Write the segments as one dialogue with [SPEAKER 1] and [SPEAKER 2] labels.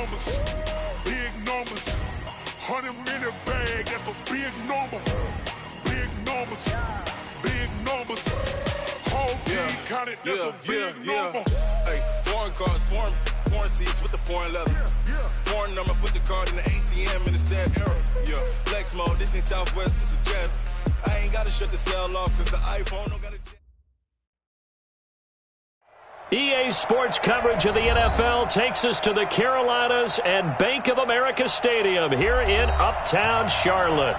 [SPEAKER 1] numbers, big numbers. 100-minute bag, that's a big number. Big numbers, big numbers. Whole team counted, that's a big number.
[SPEAKER 2] Hey, foreign cars, foreign seats with the foreign leather. Foreign number, put the card in the ATM in the sad era. Yeah, flex mode, this ain't Southwest, this is jet. I ain't gotta shut the cell off cause the iPhone don't gotta jet.
[SPEAKER 3] EA Sports coverage of the NFL takes us to the Carolinas and Bank of America Stadium here in Uptown Charlotte.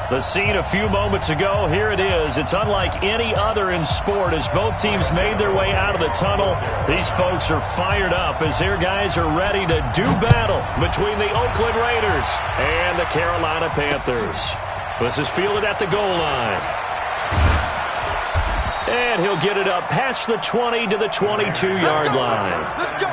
[SPEAKER 3] The scene a few moments ago, here it is. It's unlike any other in sport as both teams made their way out of the tunnel. These folks are fired up as their guys are ready to do battle between the Oakland Raiders and the Carolina Panthers. This is fielded at the goal line. And he'll get it up past the 20 to the 22-yard line.
[SPEAKER 4] Let's go.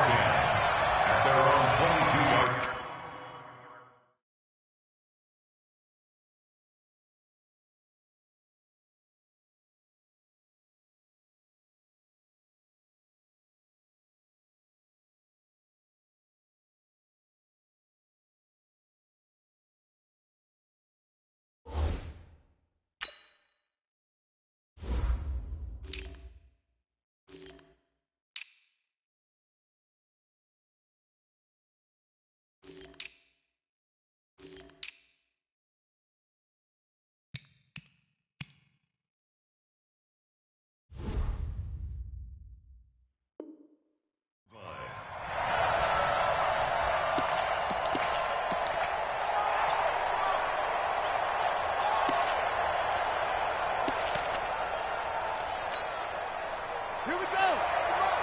[SPEAKER 4] Here we go.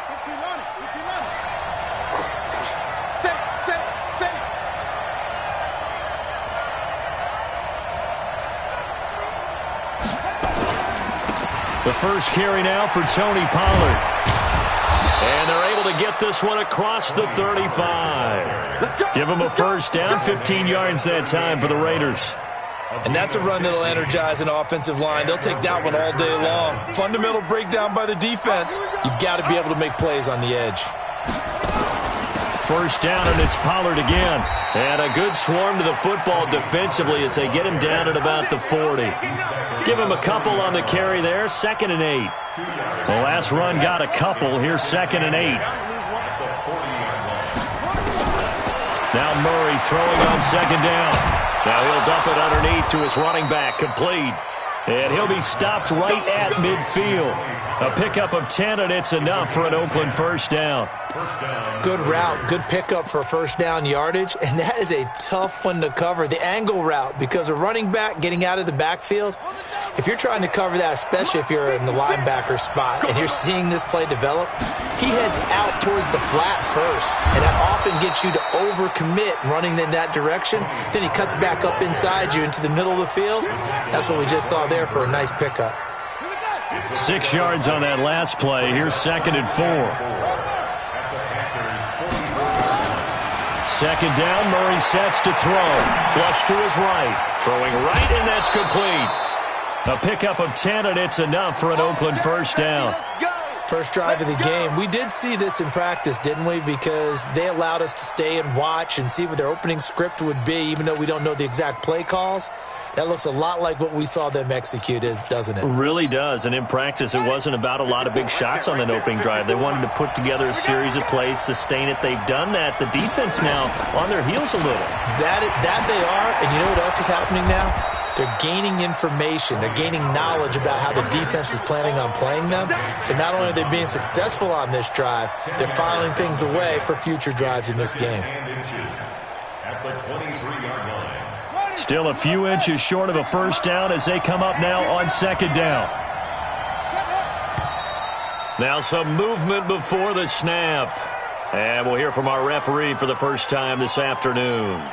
[SPEAKER 4] 15 on it. 15 on it. Set.
[SPEAKER 3] The first carry now for Tony Pollard. And they're able to get this one across the 35. Give them a first down, 15 yards that time for the Raiders.
[SPEAKER 5] And that's a run that'll energize an offensive line. They'll take that one all day long. Fundamental breakdown by the defense. You've got to be able to make plays on the edge.
[SPEAKER 3] First down, and it's Pollard again. And a good swarm to the football defensively as they get him down at about the 40. Give him a couple on the carry there, 2nd and 8. The last run got a couple. Here's 2nd and 8. Now Murray throwing on 2nd down. Now he'll dump it underneath to his running back, complete. And he'll be stopped right at midfield. A pickup of 10, and it's enough for an Oakland first down.
[SPEAKER 5] Good route, good pickup for first down yardage, and that is a tough one to cover, the angle route, because a running back getting out of the backfield, if you're trying to cover that, especially if you're in the linebacker spot and you're seeing this play develop, he heads out towards the flat first, and that often gets you to overcommit running in that direction. Then he cuts back up inside you into the middle of the field. That's what we just saw there for a nice pickup.
[SPEAKER 3] 6 yards on that last play. Here's 2nd and 4. 2nd down, Murray sets to throw. Flush to his right. Throwing right, and that's complete. A pickup of 10, and it's enough for an Oakland first down.
[SPEAKER 5] First drive of the game. We did see this in practice, didn't we? Because they allowed us to stay and watch and see what their opening script would be, even though we don't know the exact play calls. That looks a lot like what we saw them execute, doesn't it?
[SPEAKER 3] It really does. And in practice, it wasn't about a lot of big shots on that opening drive. They wanted to put together a series of plays, sustain it. They've done that. The defense now on their heels a little.
[SPEAKER 5] That they are. And you know what else is happening now? They're gaining information. They're gaining knowledge about how the defense is planning on playing them. So not only are they being successful on this drive, they're filing things away for future drives in this game.
[SPEAKER 3] Still a few inches short of a first down as they come up now on 2nd down. Now some movement before the snap. And we'll hear from our referee for the first time this afternoon.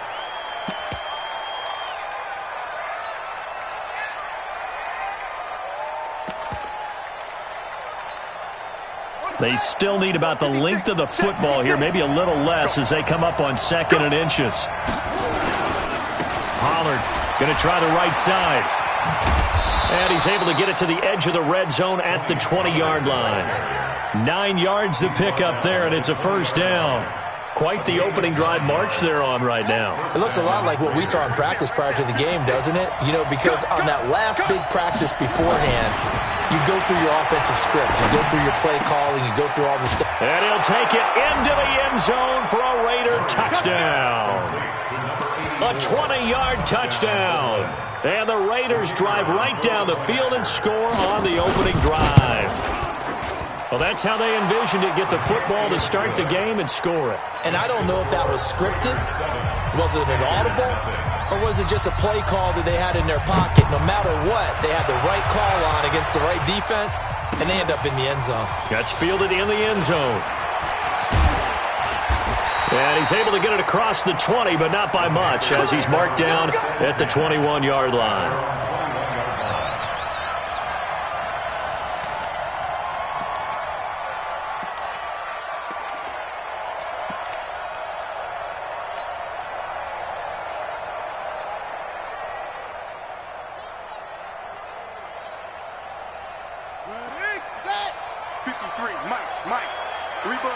[SPEAKER 3] They still need about the length of the football here, maybe a little less as they come up on 2nd and inches. Pollard going to try the right side. And he's able to get it to the edge of the red zone at the 20-yard line. 9 yards to pick up there, and it's a first down. Quite the opening drive march they're on right now.
[SPEAKER 5] It looks a lot like what we saw in practice prior to the game, doesn't it? You know, because on that last big practice beforehand, you go through your offensive script. You go through your play calling. You go through all the stuff.
[SPEAKER 3] And he'll take it into the end zone for a Raider touchdown. A 20-yard touchdown. And the Raiders drive right down the field and score on the opening drive. Well, that's how they envisioned it, get the football to start the game and score it.
[SPEAKER 5] And I don't know if that was scripted. Was it an audible? Or was it just a play call that they had in their pocket? No matter what, they had the right call on against the right defense, and they end up in the end zone.
[SPEAKER 3] Gets fielded in the end zone. And he's able to get it across the 20, but not by much, as he's marked down at the 21-yard line.
[SPEAKER 4] Ready, set.
[SPEAKER 6] 53, Mike. 3 bud.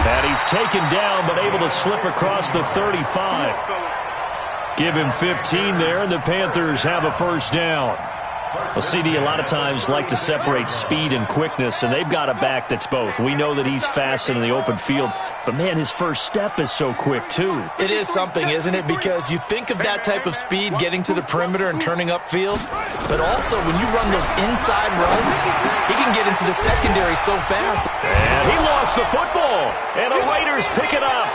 [SPEAKER 3] And he's taken down, but able to slip across the 35. Give him 15 there, and the Panthers have a first down. Well, CD, a lot of times like to separate speed and quickness, and they've got a back that's both. We know that he's fast in the open field, but, man, his first step is so quick, too.
[SPEAKER 5] It is something, isn't it? Because you think of that type of speed getting to the perimeter and turning upfield, but also when you run those inside runs, he can get into the secondary so fast.
[SPEAKER 3] And he lost the football, and the Raiders pick it up.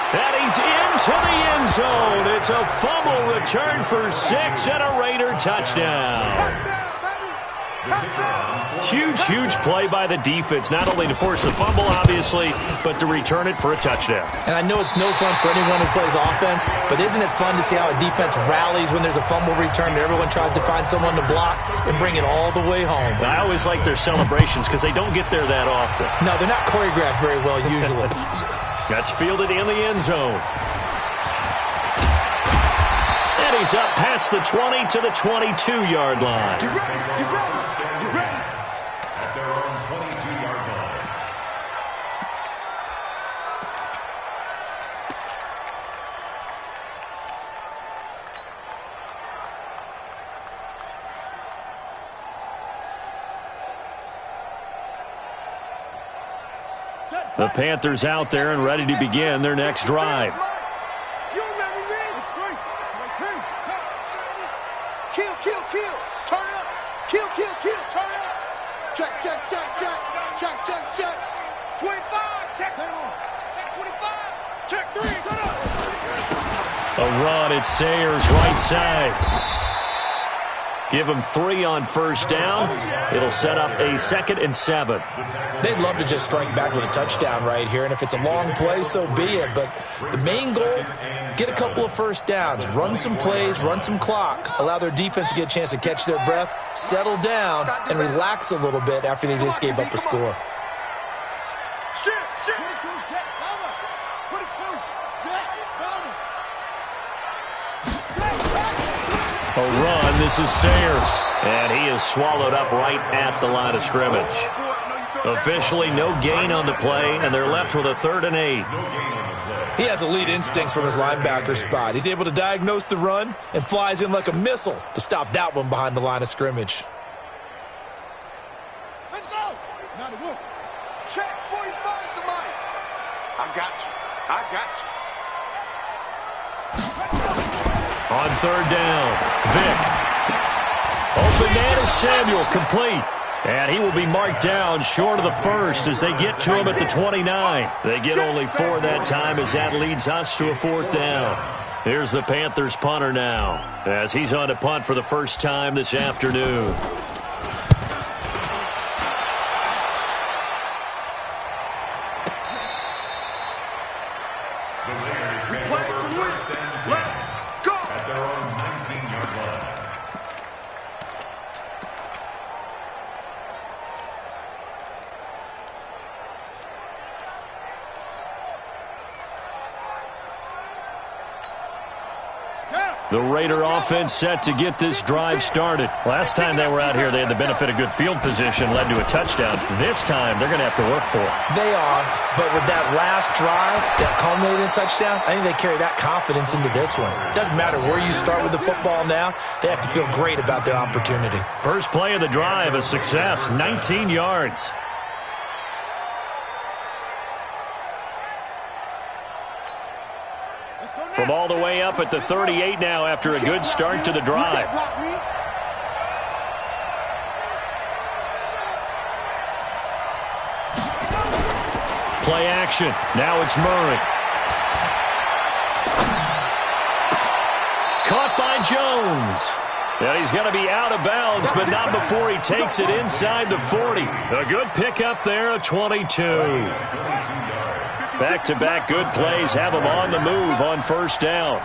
[SPEAKER 3] And he's into the end zone. It's a fumble return for 6 and a Raider touchdown. Huge play by the defense, not only to force the fumble, obviously, but to return it for a touchdown.
[SPEAKER 5] And I know it's no fun for anyone who plays offense, but isn't it fun to see how a defense rallies when there's a fumble return and everyone tries to find someone to block and bring it all the way home?
[SPEAKER 3] I always like their celebrations because they don't get there that often.
[SPEAKER 5] No, they're not choreographed very well usually.
[SPEAKER 3] That's fielded in the end zone. And he's up past the 20 to the 22-yard line.
[SPEAKER 4] Get ready.
[SPEAKER 7] At their own 22-yard line.
[SPEAKER 3] The Panthers out there and ready to begin their next drive.
[SPEAKER 4] You ready, Red? It's great. Kill. Turn up. Kill. Turn up. Check. 25. Check. Check 25. Check 3. Turn up.
[SPEAKER 3] A run at Sayers' right side. Give him 3 on first down. It'll set up a 2nd and 7.
[SPEAKER 5] They'd love to just strike back with a touchdown right here, and if it's a long play, so be it. But the main goal, get a couple of first downs, run some plays, run some clock, allow their defense to get a chance to catch their breath, settle down, and relax a little bit after they just gave up a score.
[SPEAKER 4] Shit. 22, Jet, cover. 22, Jet, cover.
[SPEAKER 3] A run. This is Sayers. And he is swallowed up right at the line of scrimmage. Officially, no gain on the play, and they're left with a 3rd and 8.
[SPEAKER 5] He has elite instincts from his linebacker spot. He's able to diagnose the run and flies in like a missile to stop that one behind the line of scrimmage.
[SPEAKER 4] Let's go. Now the work. Check 45 to Mike.
[SPEAKER 6] I got you.
[SPEAKER 3] On 3rd down, Vick. Open man is Samuel, complete. And he will be marked down short of the first as they get to him at the 29. They get only 4 that time as that leads us to a 4th down. Here's the Panthers punter now as he's on to punt for the first time this afternoon.
[SPEAKER 7] At their own 19-yard line.
[SPEAKER 4] Down.
[SPEAKER 3] The Raider offense set to get this drive started. Last time they were out here, they had the benefit of good field position, led to a touchdown. This time, they're going to have to work for it.
[SPEAKER 5] They are, but with that last drive that culminated in a touchdown, I think they carry that confidence into this one. It doesn't matter where you start with the football now. They have to feel great about their opportunity.
[SPEAKER 3] First play of the drive, a success, 19 yards. From all the way up at the 38 now after a good start to the drive. Play action. Now it's Murray. Caught by Jones. And he's going to be out of bounds, but not before he takes it inside the 40. A good pickup there, a 22. Back-to-back good plays have him on the move on first down.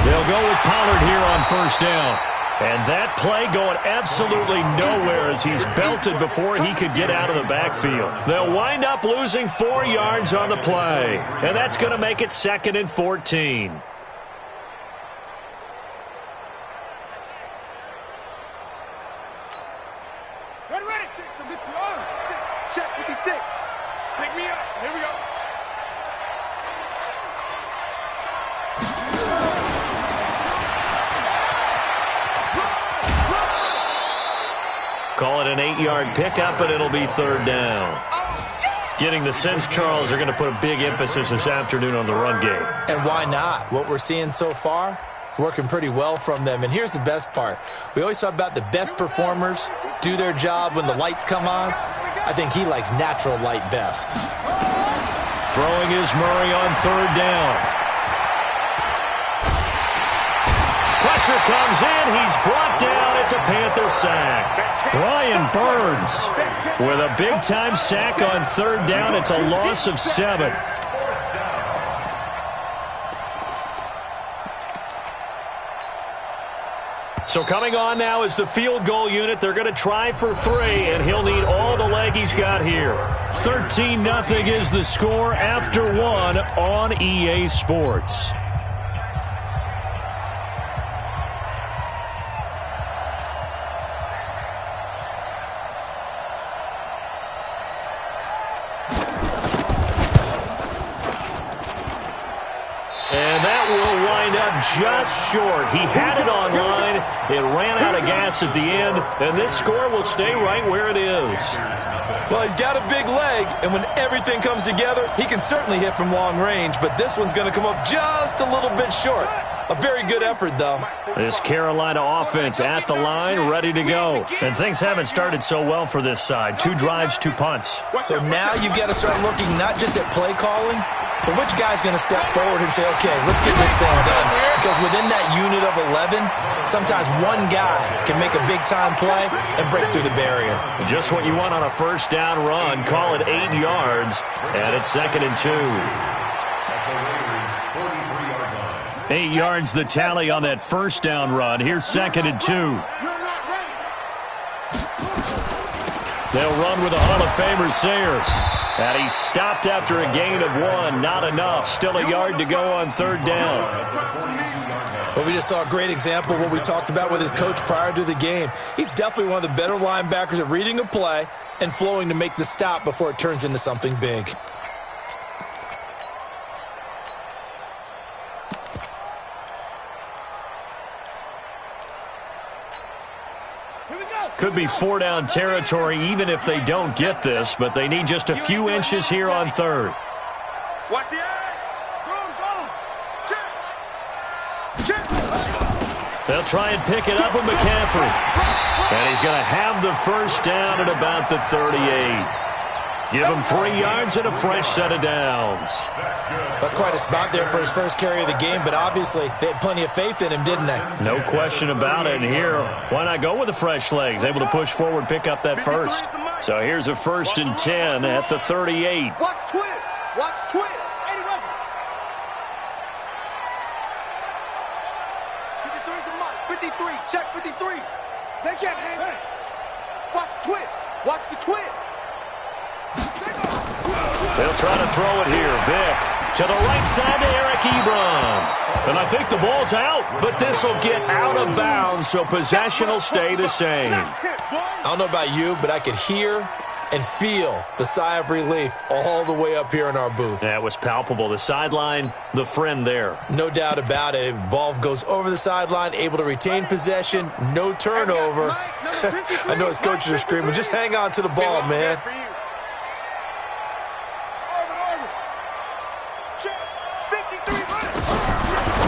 [SPEAKER 3] They'll go with Pollard here on first down. And that play going absolutely nowhere as he's belted before he could get out of the backfield. They'll wind up losing 4 yards on the play. And that's going to make it 2nd and 14.
[SPEAKER 4] Ready. Check 56. Pick me up. Here we go.
[SPEAKER 3] Call it an 8-yard pickup, but it'll be third down. Getting the sense, Charles, they're going to put a big emphasis this afternoon on the run game.
[SPEAKER 5] And why not? What we're seeing so far is working pretty well from them. And here's the best part. We always talk about the best performers do their job when the lights come on. I think he likes natural light best.
[SPEAKER 3] Throwing is Murray on third down. Pressure comes in. He's brought down. It's a Panther sack. Brian Burns with a big-time sack on third down. It's a loss of 7. So coming on now is the field goal unit. They're going to try for 3, and he'll need all the leg he's got here. 13-0 is the score after 1 on EA Sports. And that will wind up just short. He had it on line. It ran out of gas at the end, and this score will stay right where it is.
[SPEAKER 5] Well, he's got a big leg, and when everything comes together, he can certainly hit from long range, but this one's going to come up just a little bit short. A very good effort, though.
[SPEAKER 3] This Carolina offense at the line, ready to go. And things haven't started so well for this side. 2 drives, 2 punts.
[SPEAKER 5] So now you've got to start looking not just at play calling, but which guy's going to step forward and say, okay, let's get this thing done. Because within that unit of 11, sometimes one guy can make a big-time play and break through the barrier.
[SPEAKER 3] Just what you want on a first down run. Call it 8 yards, and it's 2nd and 2. 8 yards the tally on that first down run. Here's 2nd and 2. They'll run with the Hall of Famer Sayers. And he stopped after a gain of 1. Not enough. Still a yard to go on third down.
[SPEAKER 5] Well, we just saw a great example of what we talked about with his coach prior to the game. He's definitely one of the better linebackers at reading a play and flowing to make the stop before it turns into something big.
[SPEAKER 3] Could be 4-down territory even if they don't get this, but they need just a few inches here on third.
[SPEAKER 6] Watch the eye. Go. Check.
[SPEAKER 3] They'll try and pick it up with McCaffrey. And he's going to have the first down at about the 38. Give him 3 yards and a fresh set of downs.
[SPEAKER 5] That's quite a spot there for his first carry of the game, but obviously they had plenty of faith in him, didn't they?
[SPEAKER 3] No question about it. And here, why not go with the fresh legs? Able to push forward, pick up that first. So here's a 1st and 10 at the 38.
[SPEAKER 4] Watch twist. Watch twist. 53. Check 53. They can't hang. Hey. Watch twist. Watch the twist.
[SPEAKER 3] They'll try to throw it here. Vick To the right side to Eric Ebron. And I think the ball's out, but this will get out of bounds, so possession will stay the same.
[SPEAKER 5] I don't know about you, but I could hear and feel the sigh of relief all the way up here in our booth.
[SPEAKER 3] That was palpable. The sideline, the friend there.
[SPEAKER 5] No doubt about it. Ball goes over the sideline, able to retain possession, no turnover. I know his coaches are screaming, just hang on to the ball, man.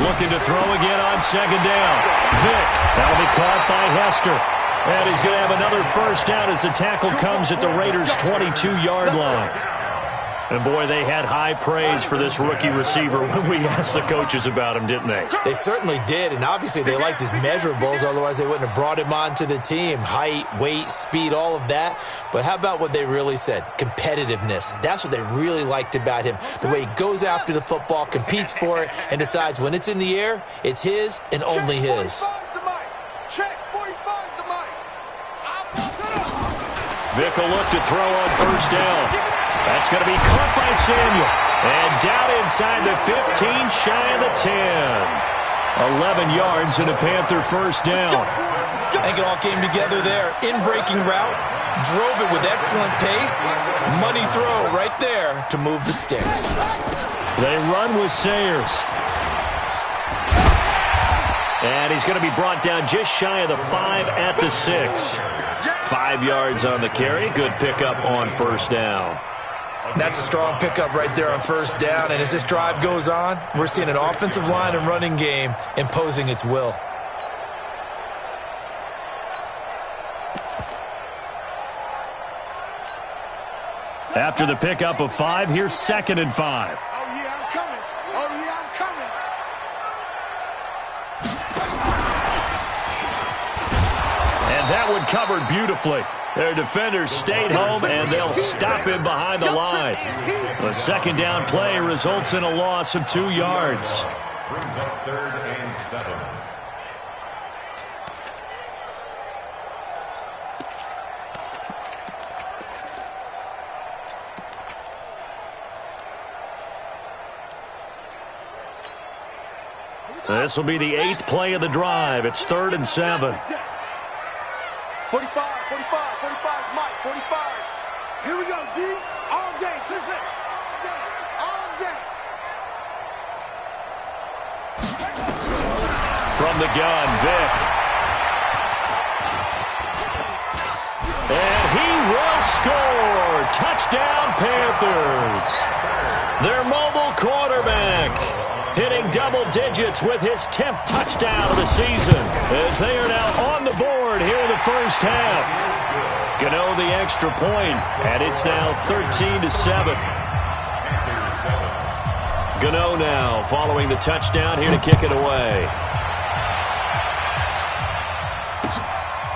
[SPEAKER 3] Looking to throw again on second down. Vick, that'll be caught by Hester. And he's going to have another first down as the tackle comes at the Raiders' 22-yard line. And, boy, they had high praise for this rookie receiver when we asked the coaches about him, didn't they?
[SPEAKER 5] They certainly did, and obviously they liked his measurables, otherwise they wouldn't have brought him onto the team. Height, weight, speed, all of that. But how about what they really said? Competitiveness. That's what they really liked about him. The way he goes after the football, competes for it, and decides when it's in the air, it's his and only his.
[SPEAKER 3] Vick will look to throw on first down. That's going to be caught by Samuel. And down inside the 15, shy of the 10. 11 yards and a Panther first down.
[SPEAKER 5] I think it all came together there. In-breaking route, drove it with excellent pace. Money throw right there to move the sticks.
[SPEAKER 3] They run with Sayers. And he's going to be brought down just shy of the 5 at the 6. 5 yards on the carry. Good pickup on first down.
[SPEAKER 5] That's a strong pickup right there on first down. And as this drive goes on, we're seeing an offensive line and running game imposing its will.
[SPEAKER 3] After the pickup of 5, here's 2nd and 5.
[SPEAKER 4] Oh, yeah, I'm coming. Oh, yeah, I'm coming.
[SPEAKER 3] And that one covered beautifully. Their defenders stayed home, and they'll stop him behind the line. The second down play results in a loss of 2 yards.
[SPEAKER 7] Brings up 3rd and 7.
[SPEAKER 3] This will be the 8th play of the drive. It's 3rd and 7.
[SPEAKER 4] 45, 45, 45, Mike, 45. Here we go, D. All day, push it. All day.
[SPEAKER 3] From the gun, Vick. And he will score. Touchdown, Panthers. Their mobile quarterback hitting double digits with his 10th touchdown of the season as they are now on the board here in the first half. Gano the extra point, and it's now 13-7. Gano now following the touchdown here to kick it away.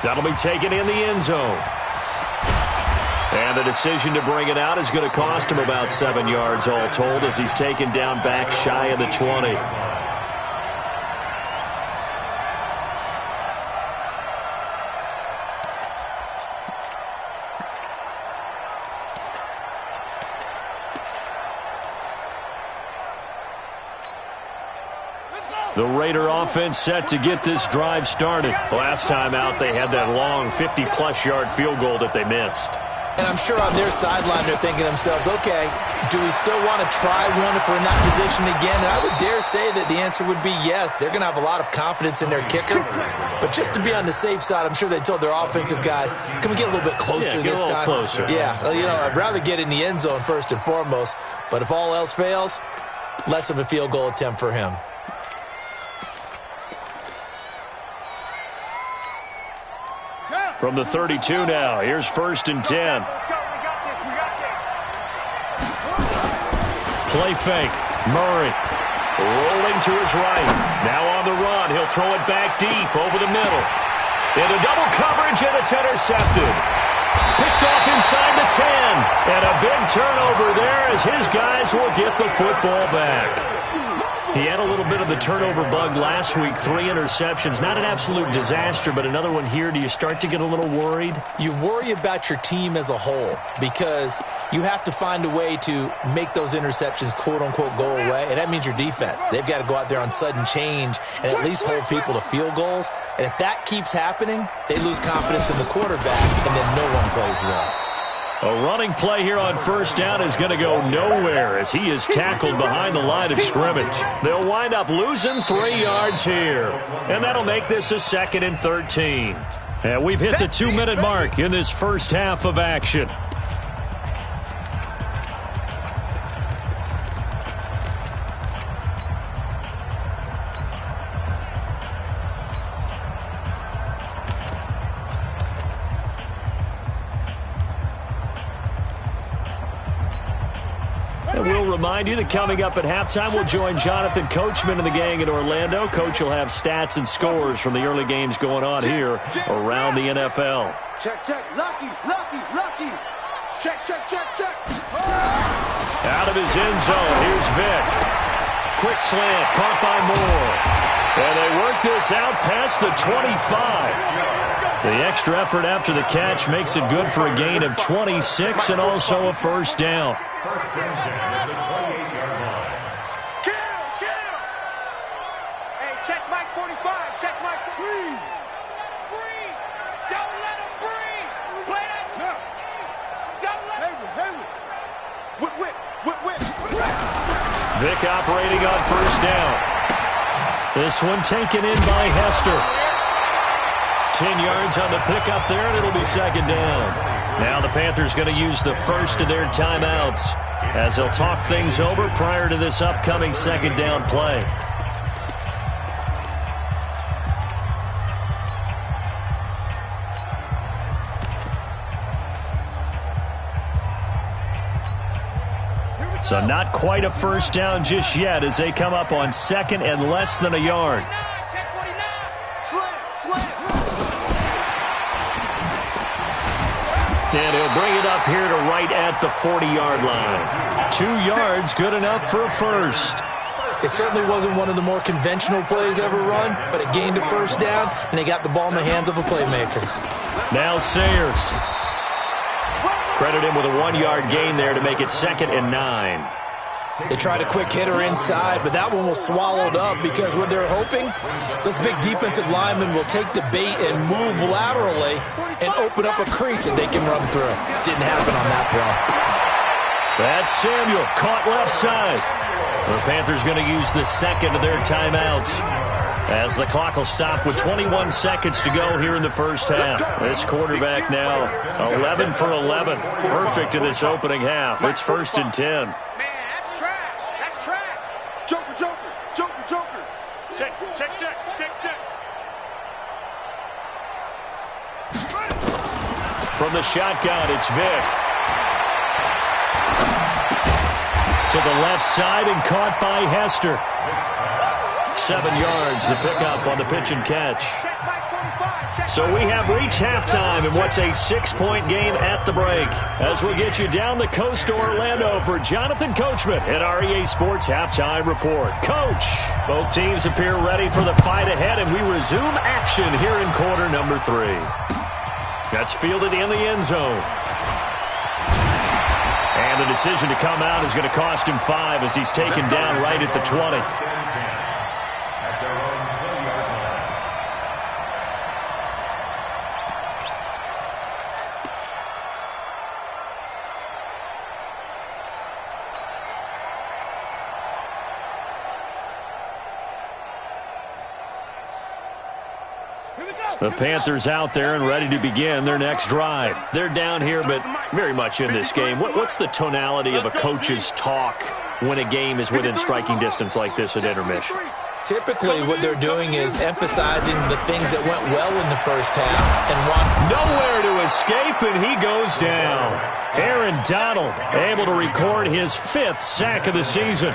[SPEAKER 3] That'll be taken in the end zone. And the decision to bring it out is going to cost him about 7 yards all told as he's taken down back shy of the 20. The Raider offense set to get this drive started. Last time out, they had that long 50-plus yard field goal that they missed.
[SPEAKER 5] And I'm sure on their sideline they're thinking to themselves, okay, do we still want to try one if we're in that position again? And I would dare say that the answer would be yes. They're going to have a lot of confidence in their kicker. But just to be on the safe side, I'm sure they told their offensive guys, can we get a little bit closer this time?
[SPEAKER 3] Closer.
[SPEAKER 5] Yeah, you know, I'd rather get in the end zone first and foremost. But if all else fails, less of a field goal attempt for him.
[SPEAKER 3] From the 32 now, here's 1st and 10. Play fake. Murray rolling to his right. Now on the run. He'll throw it back deep over the middle. Into double coverage, and it's intercepted. Picked off inside the 10. And a big turnover there as his guys will get the football back. He had a little bit of the turnover bug last week, 3 interceptions. Not an absolute disaster, but another one here. Do you start to get a little worried?
[SPEAKER 5] You worry about your team as a whole because you have to find a way to make those interceptions, quote-unquote, go away, and that means your defense. They've got to go out there on sudden change and at least hold people to field goals. And if that keeps happening, they lose confidence in the quarterback, and then no one plays well.
[SPEAKER 3] A running play here on first down is going to go nowhere as he is tackled behind the line of scrimmage. They'll wind up losing 3 yards here, and that'll make this a 2nd and 13. And we've hit the 2-minute mark in this first half of action. And we'll remind you that coming up at halftime, we'll join Jonathan Coachman and the gang in Orlando. Coach will have stats and scores from the early games going on here around the NFL.
[SPEAKER 4] Check, check. Lucky, lucky, lucky. Check, check, check, check.
[SPEAKER 3] Out of his end zone, here's Vick. Quick slant, caught by Moore. And they work this out past the 25. The extra effort after the catch makes it good for a gain of 26 and also a first down.
[SPEAKER 7] First and 10 at the 28-yard line.
[SPEAKER 4] Kill, kill. Hey, check Mike 45. Check Mike. Breathe. Breathe. Don't let him breathe. Play that. No. Don't let him. Hayward. Whip, whip, whip, whip.
[SPEAKER 3] Vick operating on first down. This one taken in by Hester. 10 yards on the pickup there, and it'll be 2nd down. Now the Panthers going to use the first of their timeouts as they'll talk things over prior to this upcoming 2nd down play. So not quite a first down just yet as they come up on 2nd and less than a yard. And he'll bring it up here to right at the 40-yard line. 2 yards, good enough for a first.
[SPEAKER 5] It certainly wasn't one of the more conventional plays ever run, but it gained a first down, and they got the ball in the hands of a playmaker.
[SPEAKER 3] Now Sayers. Credit him with a 1-yard gain there to make it 2nd and 9.
[SPEAKER 5] They tried a quick hitter inside, but that one was swallowed up because what they're hoping, those big defensive linemen will take the bait and move laterally and open up a crease that they can run through. Didn't happen on that play.
[SPEAKER 3] That's Samuel, caught left side. The Panthers going to use the 2nd of their timeouts as the clock will stop with 21 seconds to go here in the first half. This quarterback now 11 for 11. Perfect in this opening half. It's 1st and 10.
[SPEAKER 4] Joker, Joker, Joker, Joker. Check, check, check, check, check.
[SPEAKER 3] From the shotgun, it's Vick. To the left side and caught by Hester. 7 yards, the pickup on the pitch and catch. So we have reached halftime in what's a 6-point game at the break. As we'll get you down the coast to Orlando for Jonathan Coachman at our EA Sports Halftime Report. Coach, both teams appear ready for the fight ahead, and we resume action here in quarter number 3. That's fielded in the end zone. And the decision to come out is going to cost him 5 as he's taken down right at the 20. The Panthers out there and ready to begin their next drive. They're down here, but very much in this game. What's the tonality of a coach's talk when a game is within striking distance like this at intermission?
[SPEAKER 5] Typically, what they're doing is emphasizing the things that went well in the first half and want
[SPEAKER 3] nowhere to escape, and he goes down. Aaron Donald able to record his 5th sack of the season.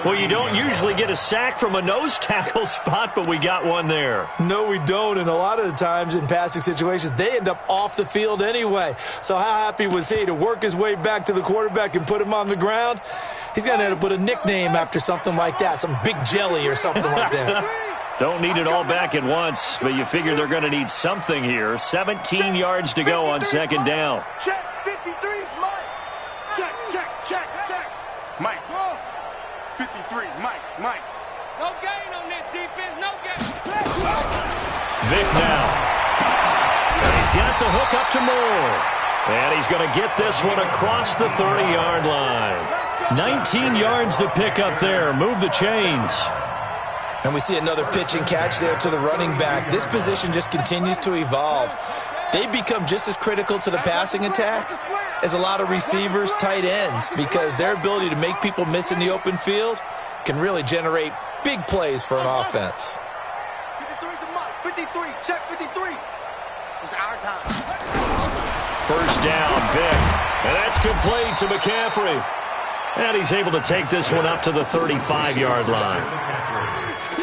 [SPEAKER 3] Well, you don't usually get a sack from a nose tackle spot, but we got one there.
[SPEAKER 5] No, we don't, and a lot of the times in passing situations, they end up off the field anyway. So how happy was he to work his way back to the quarterback and put him on the ground? He's going to end up with a nickname after something like that, some Big Jelly or something like that.
[SPEAKER 3] Don't need it all back at once, but you figure they're going to need something here. 17 yards to go on second down.
[SPEAKER 6] Check, 53's Mike. Check, check, check, check. Mike. 53, Mike.
[SPEAKER 4] No gain on this defense, no gain.
[SPEAKER 3] Vic now. And he's got the hook up to Moore. And he's going to get this one across the 30-yard line. 19 yards to pick up there. Move the chains.
[SPEAKER 5] And we see another pitch and catch there to the running back. This position just continues to evolve. They become just as critical to the passing attack as a lot of receivers, tight ends, because their ability to make people miss in the open field can really generate big plays for an offense.
[SPEAKER 6] 53's the Mike. 53, check 53. It's our time.
[SPEAKER 3] First down, Vic. And that's complete to McCaffrey. And he's able to take this one up to the 35-yard line.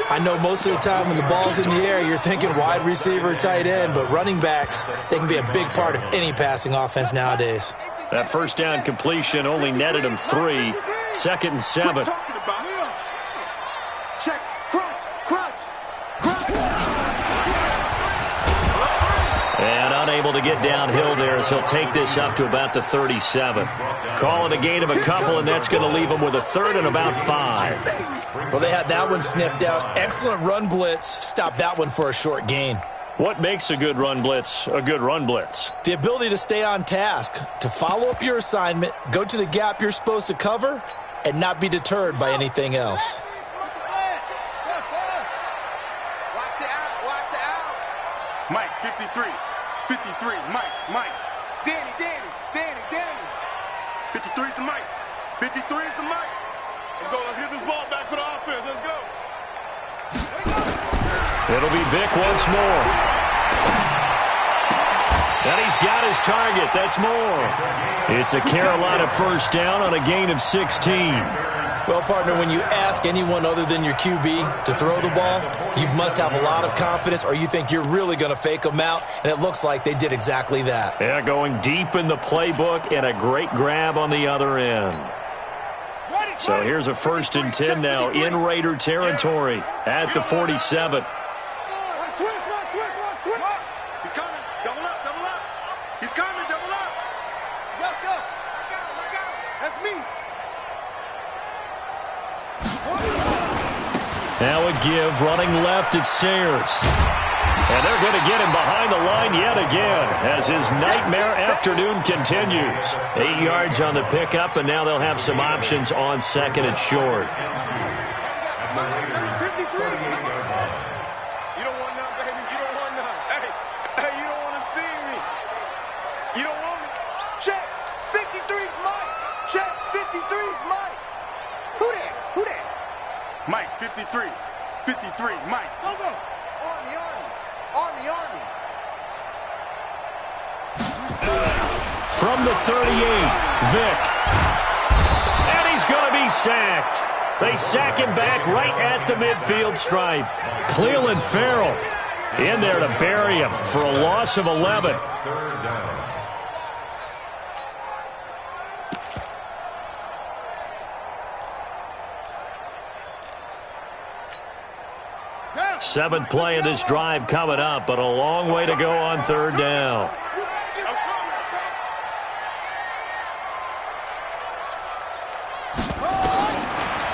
[SPEAKER 5] I know most of the time when the ball's in the air, you're thinking wide receiver, tight end, but running backs, they can be a big part of any passing offense nowadays.
[SPEAKER 3] That first down completion only netted him 3. Second and 7.
[SPEAKER 6] Check, crunch.
[SPEAKER 3] And unable to get downhill there as he'll take this up to about the 37. Call it a gain of a couple, and that's going to leave him with a third and about 5.
[SPEAKER 5] Well, they had that one sniffed out. Excellent run blitz. Stop that one for a short gain.
[SPEAKER 3] What makes a good run blitz a good run blitz?
[SPEAKER 5] The ability to stay on task, to follow up your assignment, go to the gap you're supposed to cover, and not be deterred by anything else.
[SPEAKER 6] Watch the out. Mike, 53, Mike. Danny. 53's the Mike. 53's the Mike. Let's go. Let's get this ball back for the offense. Let's go.
[SPEAKER 3] It'll be Vic once more. And he's got his target. That's more. It's a Carolina first down on a gain of 16.
[SPEAKER 5] Well, partner, when you ask anyone other than your QB to throw the ball, you must have a lot of confidence, or you think you're really going to fake them out, and it looks like they did exactly that.
[SPEAKER 3] Yeah, going deep in the playbook and a great grab on the other end. So here's a 1st and 10 now in Raider territory at the 47.
[SPEAKER 6] Switch. He's coming. Double up. He's coming. Double up. Go. I got him. That's me.
[SPEAKER 3] Now a give, running left, it's Sayers. And they're going to get him behind the line yet again as his nightmare afternoon continues. 8 yards on the pickup, and now they'll have some options on second and short.
[SPEAKER 6] 53. You don't want none, baby. You don't want none. Hey, you don't want to see me. You don't want me. Check. 53's Mike. Check. 53's Mike. Who that? Mike, 53. 53, Mike. Go. Army.
[SPEAKER 3] From the 38, Vic. And he's going to be sacked. They sack him back right at the midfield stripe. Cleveland Farrell in there to bury him for a loss of 11. Seventh play of this drive coming up, but a long way to go on third down.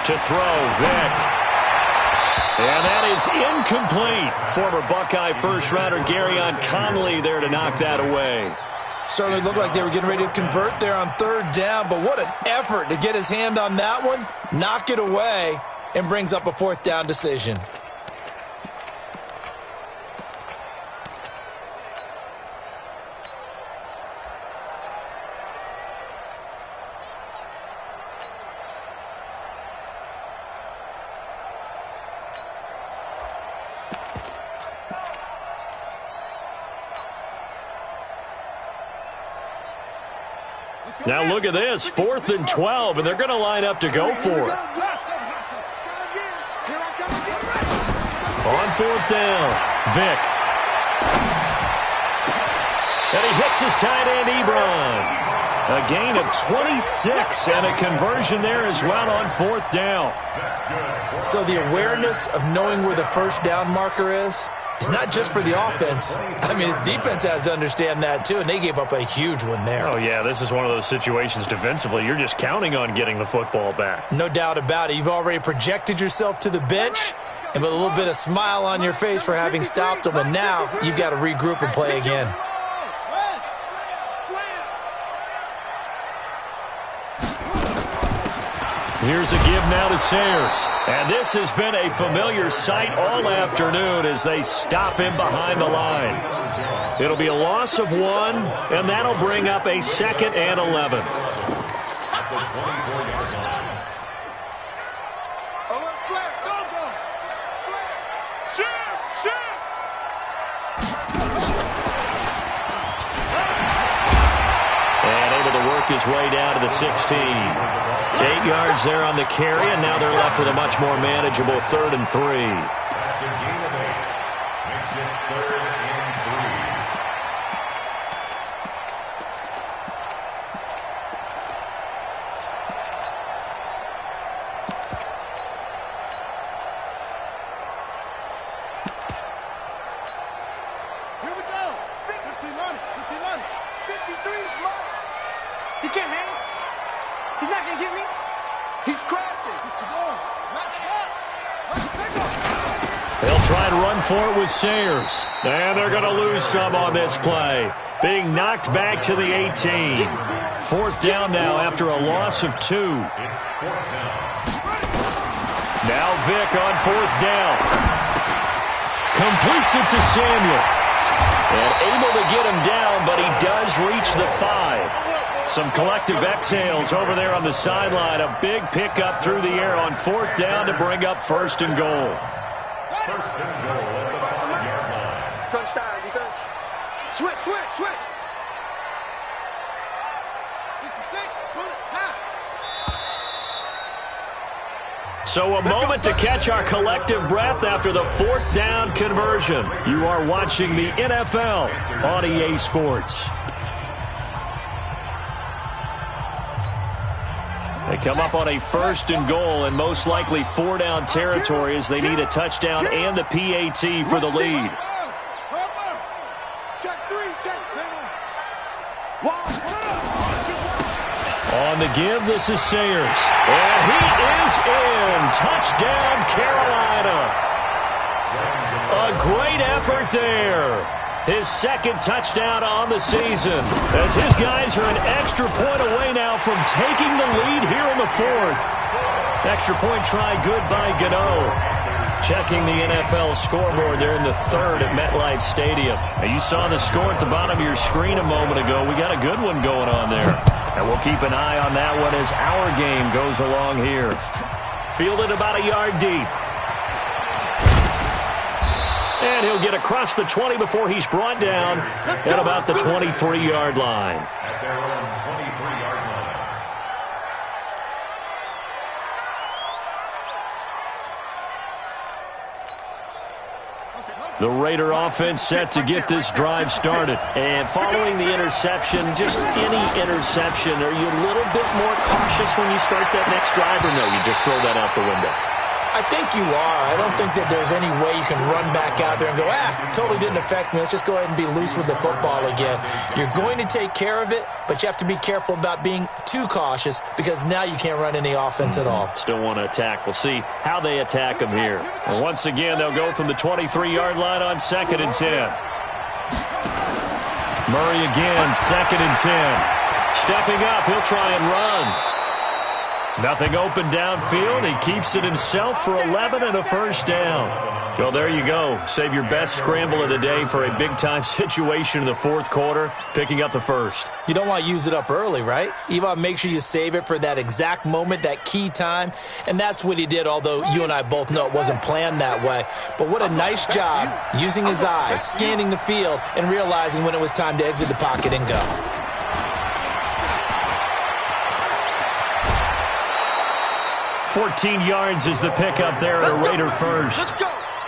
[SPEAKER 3] To throw, Vic. And that is incomplete. Former Buckeye first-rounder Garyon Conley there to knock that away.
[SPEAKER 5] Certainly looked like they were getting ready to convert there on third down, but what an effort to get his hand on that one, knock it away, and brings up a fourth down decision.
[SPEAKER 3] Now look at this, 4th and 12, and they're going to line up to go for it. On fourth down, Vic. And he hits his tight end, Ebron. A gain of 26 and a conversion there as well on 4th down.
[SPEAKER 5] So the awareness of knowing where the first down marker is not just for the offense. I mean, his defense has to understand that too, and they gave up a huge one there.
[SPEAKER 3] Oh, yeah, this is one of those situations defensively. You're just counting on getting the football back.
[SPEAKER 5] No doubt about it. You've already projected yourself to the bench, and with a little bit of smile on your face for having stopped them, and now you've got to regroup and play again.
[SPEAKER 3] Here's a give now to Sayers. And this has been a familiar sight all afternoon as they stop him behind the line. It'll be a loss of 1, and that'll bring up a 2nd and 11. And able to work his way down to the 16. 8 yards there on the carry, and now they're left with a much more manageable 3rd and 3.
[SPEAKER 7] That's a gain of 8. Makes it 3rd and
[SPEAKER 6] 3. Here we go. 15 on it. 15 on it. 53 is mine. He can't hang. He's not going to get me. He's crashing.
[SPEAKER 3] They'll try and run for it with Sayers. And they're going to lose some on this play. Being knocked back to the 18. 4th down now after a loss of 2.
[SPEAKER 7] It's 4th down.
[SPEAKER 3] Now Vick on 4th down. Completes it to Samuel. And able to get him down, but he does reach the 5. Some collective exhales over there on the sideline. A big pickup through the air on 4th down to bring up 1st and goal.
[SPEAKER 7] 1st and goal at the 5-yard line.
[SPEAKER 6] Touchdown, defense. Switch, switch, switch. 66, pull it, half.
[SPEAKER 3] So a moment to catch our collective breath after the 4th down conversion. You are watching the NFL on EA Sports. They come up on a 1st and goal and most likely 4-down territory as they need a touchdown and the PAT for the lead. On the give, this is Sayers. And he is in. Touchdown, Carolina. A great effort there. His 2nd touchdown on the season, as his guys are an extra point away now from taking the lead here in the 4th. Extra point try good by Gano. Checking the NFL scoreboard there in the 3rd at MetLife Stadium. Now you saw the score at the bottom of your screen a moment ago. We got a good one going on there. And we'll keep an eye on that one as our game goes along here. Fielded about a yard deep. And he'll get across the 20 before he's brought down at about the 23-yard line.
[SPEAKER 7] At their own 23-yard line.
[SPEAKER 3] The Raider offense set to get this drive started. And following the interception, just any interception, are you a little bit more cautious when you start that next drive, or no, you just throw that out the window?
[SPEAKER 5] I think you are. I don't think that there's any way you can run back out there and go, totally didn't affect me. Let's just go ahead and be loose with the football again. You're going to take care of it, but you have to be careful about being too cautious because now you can't run any offense at all.
[SPEAKER 3] Still want to attack. We'll see how they attack them here. And once again, they'll go from the 23-yard line on 2nd and 10. Murray again, 2nd and 10. Stepping up, he'll try and run. Nothing open downfield. He keeps it himself for 11 and a 1st down. Well, there you go. Save your best scramble of the day for a big-time situation in the 4th quarter, picking up the 1st.
[SPEAKER 5] You don't want to use it up early, right? You want to make sure you save it for that exact moment, that key time, and that's what he did, although you and I both know it wasn't planned that way. But what a nice job using his eyes, scanning the field, and realizing when it was time to exit the pocket and go. 14 yards is the pickup there at a Raider 1st.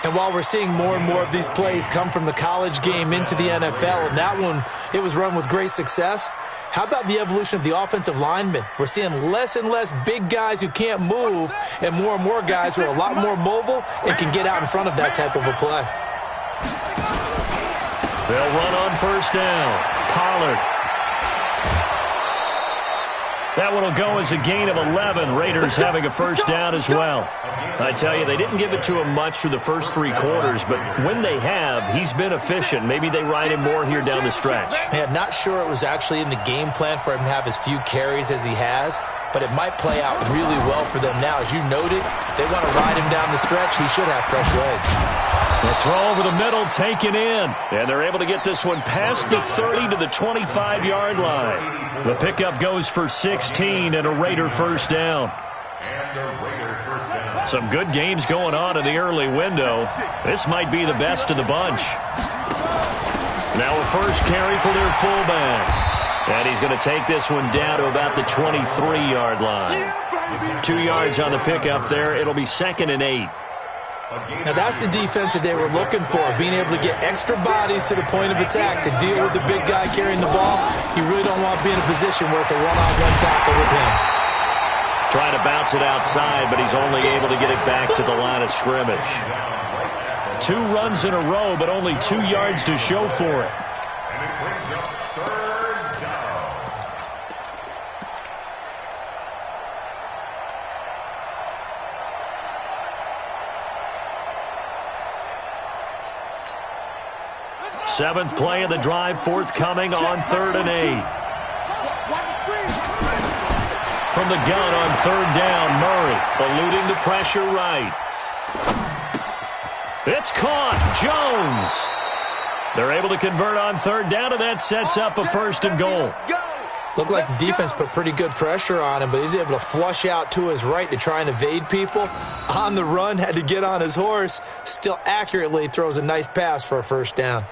[SPEAKER 5] And while we're seeing more and more of these plays come from the college game into the NFL, and that one, it was run with great success, how about the evolution of the offensive linemen? We're seeing less and less big guys who can't move and more guys who are a lot more mobile and can get out in front of that type of a play.
[SPEAKER 3] They'll run on first down. Pollard. That one will go as a gain of 11. Raiders having a first down as well. I tell you, they didn't give it to him much through the first 3 quarters, but when they have, he's been efficient. Maybe they ride him more here down the stretch.
[SPEAKER 5] Yeah, not sure it was actually in the game plan for him to have as few carries as he has, but it might play out really well for them now. As you noted, if they want to ride him down the stretch, he should have fresh legs.
[SPEAKER 3] The throw over the middle taken in, and they're able to get this one past the 30 to the 25-yard line. The pickup goes for 16 and a Raider first down. Some good games going on in the early window. This might be the best of the bunch. Now a first carry for their fullback. And he's going to take this one down to about the 23-yard line. 2 yards on the pickup there. It'll be 2nd and 8.
[SPEAKER 5] Now that's the defense that they were looking for, being able to get extra bodies to the point of attack to deal with the big guy carrying the ball. You really don't want to be in a position where it's a one-on-one tackle with him.
[SPEAKER 3] Trying to bounce it outside, but he's only able to get it back to the line of scrimmage. 2 runs in a row, but only 2 yards to show for it.
[SPEAKER 7] And it brings up 3rd down.
[SPEAKER 3] Seventh play of the drive forthcoming on 3rd and 8. From the gun on 3rd down, Murray eluding the pressure right. It's caught. Jones. They're able to convert on 3rd down, and that sets up a 1st and goal.
[SPEAKER 5] Looked like the defense put pretty good pressure on him, but he's able to flush out to his right to try and evade people. On the run, had to get on his horse. Still accurately throws a nice pass for a 1st down.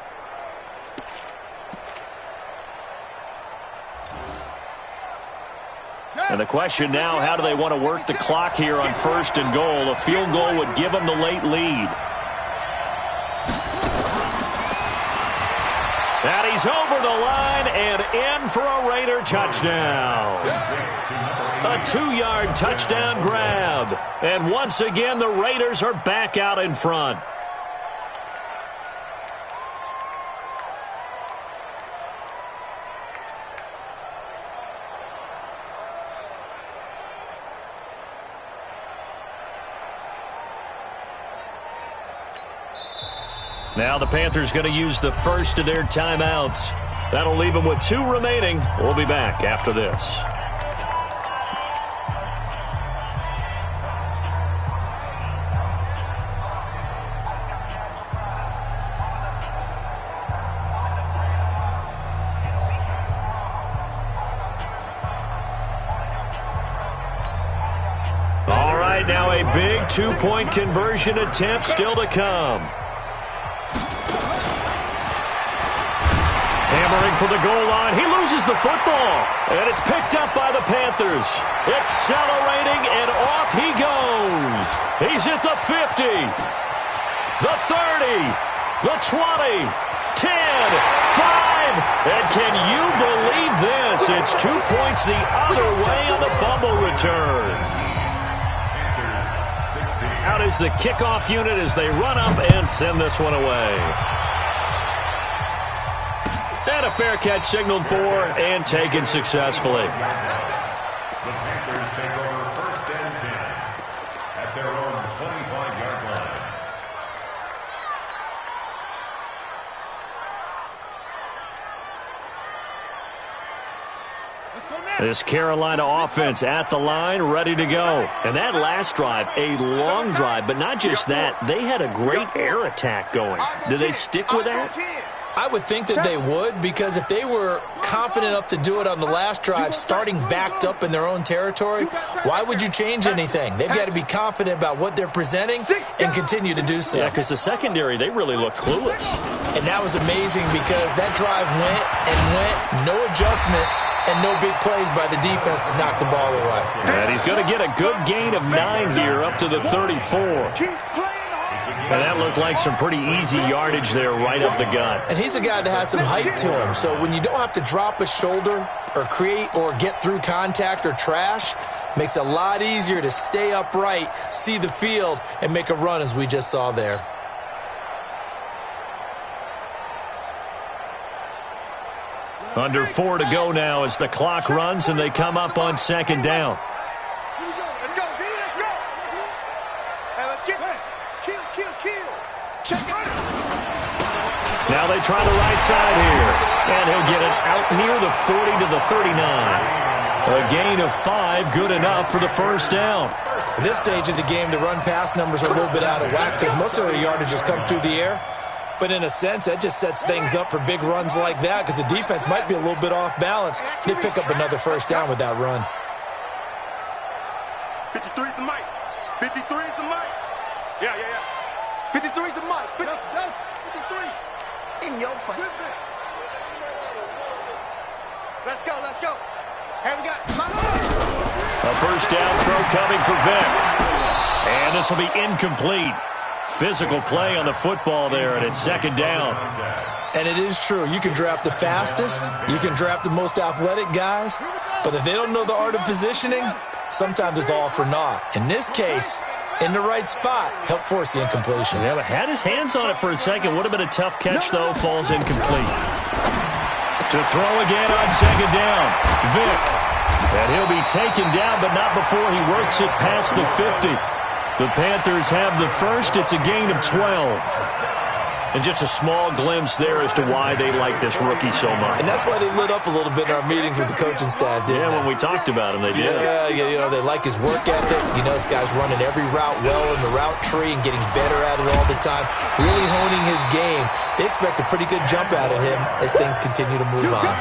[SPEAKER 3] And the question now, how do they want to work the clock here on 1st and goal? A field goal would give them the late lead. And he's over the line and in for a Raider touchdown. A 2-yard touchdown grab. And once again, the Raiders are back out in front. Now the Panthers going to use the first of their timeouts. That'll leave them with 2 remaining. We'll be back after this. All right, now a big 2-point conversion attempt still to come. Hammering for the goal line. He loses the football. And it's picked up by the Panthers. Accelerating, and off he goes. He's at the 50. The 30. The 20. 10. 5. And can you believe this? It's 2 points the other way on the fumble return. Out is the kickoff unit as they run up and send this one away. And a fair catch signaled for and taken successfully.
[SPEAKER 7] The Panthers take over 1st and 10 at their own 25-yard line.
[SPEAKER 3] This Carolina offense at the line, ready to go. And that last drive, a long drive, but not just that. They had a great air attack going. Did they stick with that?
[SPEAKER 5] I would think that they would, because if they were confident enough to do it on the last drive, starting backed up in their own territory, why would you change anything? They've got to be confident about what they're presenting and continue to do so.
[SPEAKER 3] Yeah, because the secondary, they really look clueless.
[SPEAKER 5] And that was amazing because that drive went and went, no adjustments, and no big plays by the defense to knock the ball away.
[SPEAKER 3] And he's going to get a good gain of 9 here up to the 34. And that looked like some pretty easy yardage there right up the gut.
[SPEAKER 5] And he's a guy that has some height to him. So when you don't have to drop a shoulder or create or get through contact or trash, makes it a lot easier to stay upright, see the field, and make a run as we just saw there.
[SPEAKER 3] Under 4 to go now as the clock runs and they come up on second down.
[SPEAKER 6] Let's go, D, let's go. Hey, let's get it. Kill. Check it out.
[SPEAKER 3] Now they try the right side here. And he'll get it out near the 40 to the 39. A gain of 5, good enough for the first down.
[SPEAKER 5] At this stage of the game, the run-pass numbers are a little bit out of whack because most of the yardage has come through the air. But in a sense, that just sets things up for big runs like that because the defense might be a little bit off balance. They pick up another first down with that run.
[SPEAKER 6] 53 is the mic. 53 is the mic. Yeah. 53 is the mic. 53. In your face. Let's go. Hey, we got
[SPEAKER 3] a first down throw coming for Vic. And this will be incomplete. Physical play on the football there, and it's second down.
[SPEAKER 5] And it is true. You can draft the fastest. You can draft the most athletic guys. But if they don't know the art of positioning, sometimes it's all for naught. In this case, in the right spot, help force the incompletion.
[SPEAKER 3] Yeah, but had his hands on it for a second. Would have been a tough catch, though. Falls incomplete. To throw again on second down. Vic. And he'll be taken down, but not before he works it past the 50. The Panthers have the first. It's a gain of 12. And just a small glimpse there as to why they like this rookie so much.
[SPEAKER 5] And that's why they lit up a little bit in our meetings with the coaching staff, didn't they?
[SPEAKER 3] When we talked about him, they did.
[SPEAKER 5] Yeah, they like his work ethic. This guy's running every route well in the route tree and getting better at it all the time, really honing his game. They expect a pretty good jump out of him as things continue to move on.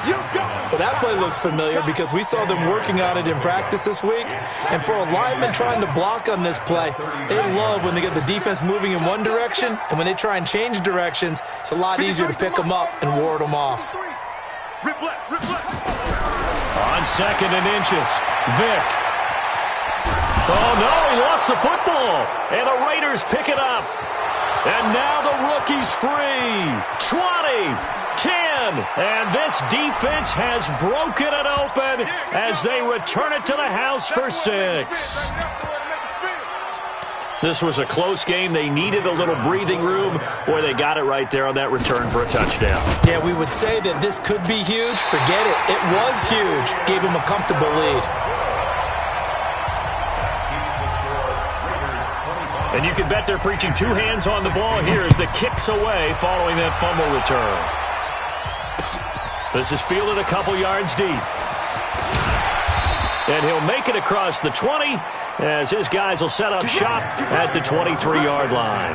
[SPEAKER 5] Well, that play looks familiar because we saw them working on it in practice this week. And for a lineman trying to block on this play, they love when they get the defense moving in one direction, and when they try and change directions, it's a lot easier to pick them up and ward them off.
[SPEAKER 3] On second and inches, Vic. Oh, no, he lost the football. And the Raiders pick it up. And now the rookie's free. 20. 10, and this defense has broken it open as they return it to the house for 6. This was a close game. They needed a little breathing room, or they got it right there on that return for a touchdown.
[SPEAKER 5] Yeah, we would say that this could be huge. Forget it. It was huge. Gave him a comfortable lead.
[SPEAKER 3] And you can bet they're preaching 2 hands on the ball here as the kick's away following that fumble return. This is fielded a couple yards deep. And he'll make it across the 20 as his guys will set up shop at the 23-yard line.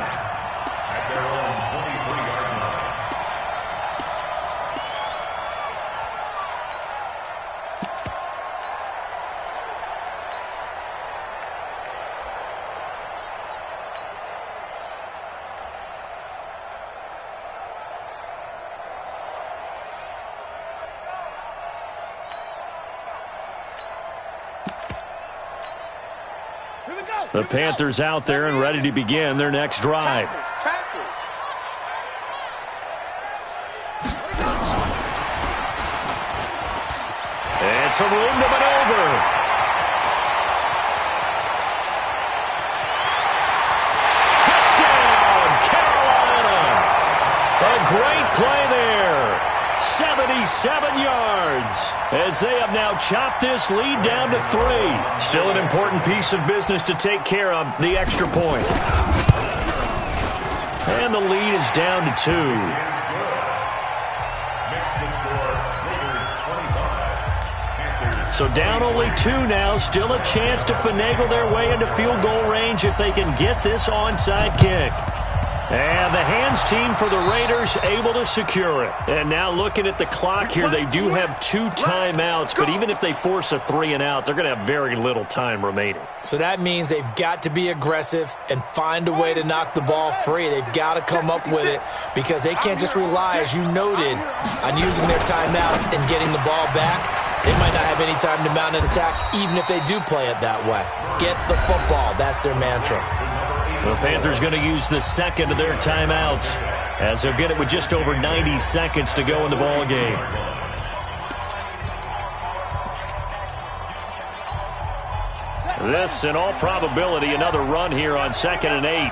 [SPEAKER 3] The Panthers out there and ready to begin their next drive. And some room to maneuver. Touchdown, Carolina. A great play there. 77 yards as they have now chopped this lead down to 3. Still an important piece of business to take care of, the extra point. And the lead is down to 2. So down only 2 now. Still a chance to finagle their way into field goal range if they can get this onside kick. And the hands team for the Raiders able to secure it. And now looking at the clock here, they do have 2 timeouts, but even if they force a 3 and out, they're going to have very little time remaining.
[SPEAKER 5] So that means they've got to be aggressive and find a way to knock the ball free. They've got to come up with it because they can't just rely, as you noted, on using their timeouts and getting the ball back. They might not have any time to mount an attack, even if they do play it that way. Get the football. That's their mantra.
[SPEAKER 3] The Panthers going to use the second of their timeouts as they'll get it with just over 90 seconds to go in the ball game. This, in all probability, another run here on 2nd and 8.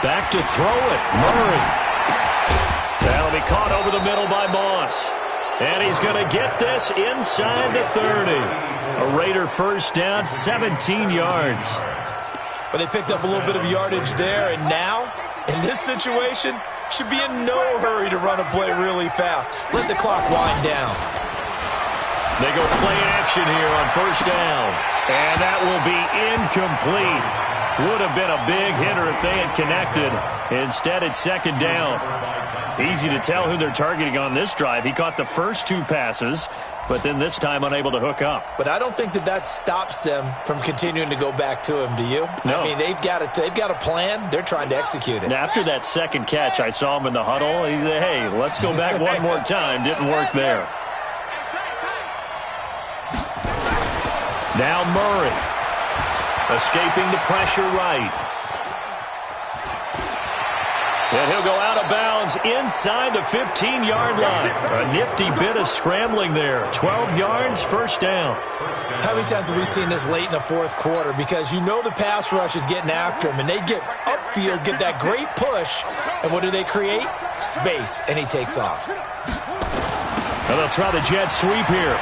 [SPEAKER 3] Back to throw it, Murray. That'll be caught over the middle by Moss. And he's going to get this inside the 30. A Raider first down, 17 yards.
[SPEAKER 5] But they picked up a little bit of yardage there, and now, in this situation, should be in no hurry to run a play really fast. Let the clock wind down.
[SPEAKER 3] They go play action here on first down. And that will be incomplete. Would have been a big hitter if they had connected. Instead, it's second down. Easy to tell who they're targeting on this drive. He caught the first 2 passes, but then this time unable to hook up.
[SPEAKER 5] But I don't think that stops them from continuing to go back to him, do you?
[SPEAKER 3] No.
[SPEAKER 5] I mean, they've got a plan. They're trying to execute it.
[SPEAKER 3] After that second catch, I saw him in the huddle. He said, hey, let's go back one more time. Didn't work there. Now Murray, escaping the pressure right. And he'll go out of bounds inside the 15-yard line. A nifty bit of scrambling there. 12 yards, first down.
[SPEAKER 5] How many times have we seen this late in the fourth quarter? Because you know the pass rush is getting after him, and they get upfield, get that great push, and what do they create? Space, and he takes off.
[SPEAKER 3] And they'll try the jet sweep here.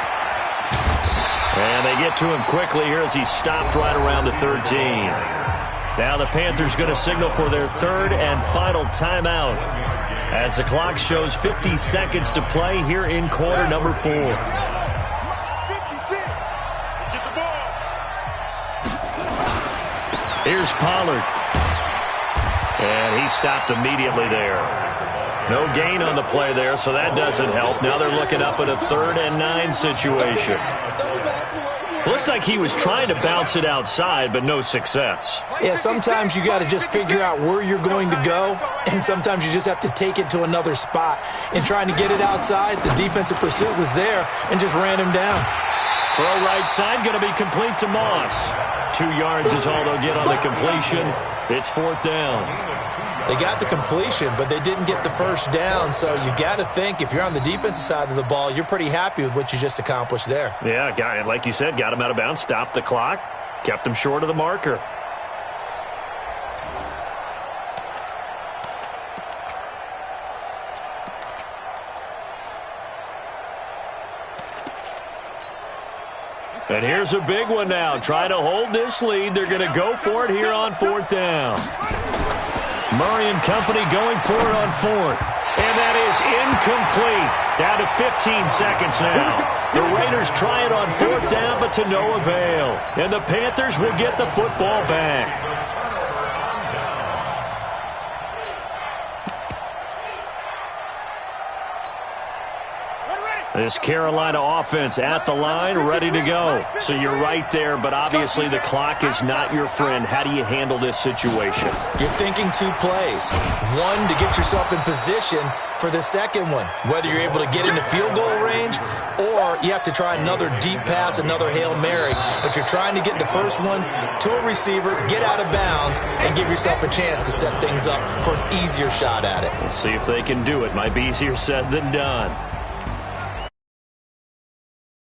[SPEAKER 3] And they get to him quickly here as he stopped right around the 13. Now the Panthers going to signal for their third and final timeout as the clock shows 50 seconds to play here in quarter number 4. Here's Pollard. And he stopped immediately there. No gain on the play there, so that doesn't help. Now they're looking up at a 3rd and 9 situation. Looked like he was trying to bounce it outside, but no success.
[SPEAKER 5] Yeah, sometimes you got to just figure out where you're going to go, and sometimes you just have to take it to another spot. In trying to get it outside, the defensive pursuit was there and just ran him down.
[SPEAKER 3] Throw right side, going to be complete to Moss. 2 yards is all they'll get on the completion. It's 4th down.
[SPEAKER 5] They got the completion, but they didn't get the first down, so you got to think if you're on the defensive side of the ball, you're pretty happy with what you just accomplished there.
[SPEAKER 3] Yeah, like you said, got him out of bounds, stopped the clock, kept him short of the marker. And here's a big one now. Trying to hold this lead. They're going to go for it here on 4th down. Murray and company going for it on 4th. And that is incomplete. Down to 15 seconds now. The Raiders try it on 4th down, but to no avail. And the Panthers will get the football back. This Carolina offense at the line, ready to go. So you're right there, but obviously the clock is not your friend. How do you handle this situation?
[SPEAKER 5] You're thinking 2 plays. One, to get yourself in position for the second one, whether you're able to get into field goal range or you have to try another deep pass, another Hail Mary. But you're trying to get the first one to a receiver, get out of bounds, and give yourself a chance to set things up for an easier shot at it.
[SPEAKER 3] We'll see if they can do it. Might be easier said than done.